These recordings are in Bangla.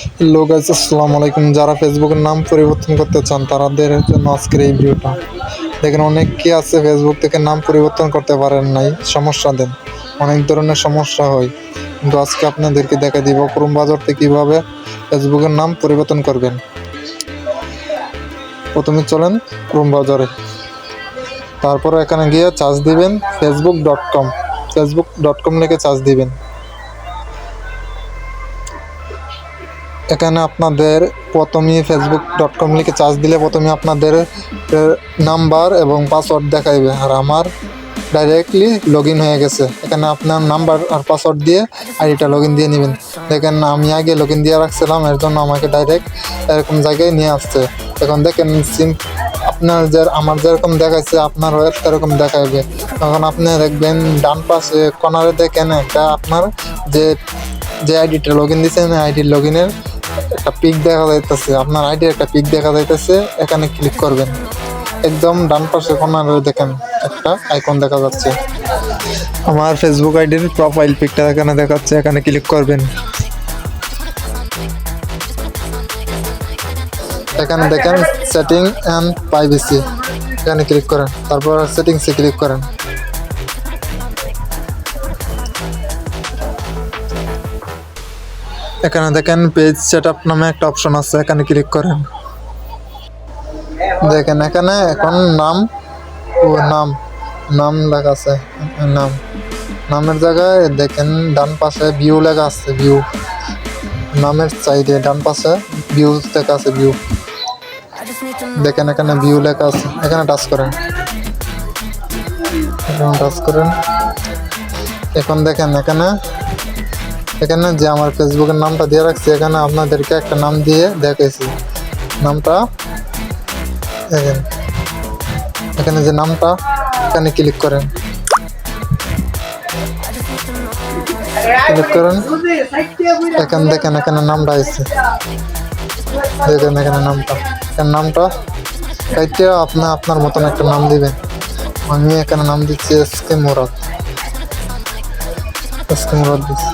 হ্যালো গাইস, আসসালামু আলাইকুম। যারা ফেসবুকের নাম পরিবর্তন করতে চান তাদের জন্য আজকের এই ভিডিওটা। দেখেন, অনেকে আছে ফেসবুক থেকে নাম পরিবর্তন করতে পারেন নাই, সমস্যা দেন, অনেক ধরনের সমস্যা হয়। কিন্তু আজকে আপনাদেরকে দেখা দিব ক্রোম বাজারতে কীভাবে ফেসবুকের নাম পরিবর্তন করবেন। প্রথমে চলেন ক্রোম বাজারে, তারপর এখানে গিয়ে চার্জ দিবেন ফেসবুক.com লিখে চার্জ দিবেন। এখানে আপনাদের প্রথমেই ফেসবুক.com লিখে চার্জ দিলে প্রথমে আপনাদের নাম্বার এবং পাসওয়ার্ড দেখাইবে, আর আমার ডাইরেক্টলি লগ ইন হয়ে গেছে। এখানে আপনার নাম্বার আর পাসওয়ার্ড দিয়ে আইডিটা লগ ইন দিয়ে নেবেন। দেখেন, আমি আগে লগ ইন দিয়ে রাখছিলাম, এর জন্য আমাকে ডাইরেক্ট এরকম জায়গায় নিয়ে আসছে। এখন দেখেন আমার যেরকম দেখাইছে আপনারও এরকম দেখাইবে। তখন আপনি দেখবেন ডান পাশে কর্নারে দেখেন একটা আপনার যে আইডিটা লগ ইন দিয়েছেন আইডির লগ ইনের একটা পিক দেখা যাইতেছে, আপনার আইডির একটা পিক দেখা যাইতেছে। এখানে ক্লিক করবেন, একদম ডান পাশে কর্নারে দেখেন একটা আইকন দেখা যাচ্ছে, আমার ফেসবুক আইডির প্রোফাইল পিকটা এখানে দেখাচ্ছে। এখানে ক্লিক করবেন, এখানে দেখেন সেটিং অ্যান্ড প্রাইভেসি, এখানে ক্লিক করেন, তারপর সেটিংসে ক্লিক করেন। এখানে দেখেন পেজ সেটআপ নামে একটা অপশন আছে, এখানে ক্লিক করেন। দেখেন এখানে এখন নাম লেখা আছে, নামের জায়গায় দেখেন ডান পাশে ভিউ লেখা আছে। ভিউ নামের সাইডে ডান পাশে ভিউ লেখা আছে। ভিউ দেখেন এখানে ভিউ লেখা আছে, এখানে টাচ করেন। এখন দেখেন এখানে যে আমার ফেসবুকের নামটা দিয়ে রাখছি, এখানে আপনাদেরকে একটা নাম দিয়ে দেখাইছি। নামটা দেখেন, এখানে যে নামটা, এখানে ক্লিক করেন। এখানে দেখেন এখানে নামটা আছে, দেখেন এখানে নামটা এটা আপনি আপনার মতন একটা নাম দিবেন। আমি এখানে নাম দিচ্ছি এসকে মুরাদ দিচ্ছি।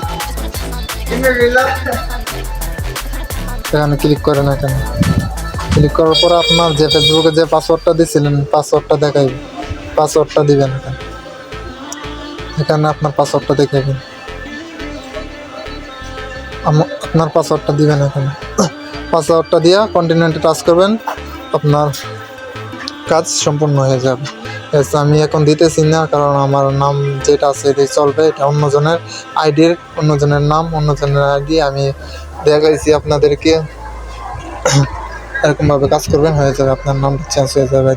এখানে ক্লিক করেন। এখানে ক্লিক করার পর আপনার যে ফেসবুকে যে পাসওয়ার্ডটা দিয়েছিলেন পাসওয়ার্ডটা দেখাইবে, পাসওয়ার্ডটা দিবেন। এখানে আপনার পাসওয়ার্ডটা দেখাবেন, আপনার পাসওয়ার্ডটা দিবেন। এখানে পাসওয়ার্ডটা দিয়ে কন্টিনিউতে টাচ করবেন, আপনার কাজ সম্পূর্ণ হয়ে যাবে। আমি এখন দিতেছি না, কারণ আমার নাম যেটা আছে এটাই চলবে। এটা অন্যজনের নাম, অন্যজনের আইডি আমি দেখাইছি আপনাদেরকে। এরকমভাবে কাজ করবেন, হয়ে যাবে, আপনার নামটা চেঞ্জ হয়ে যাবে।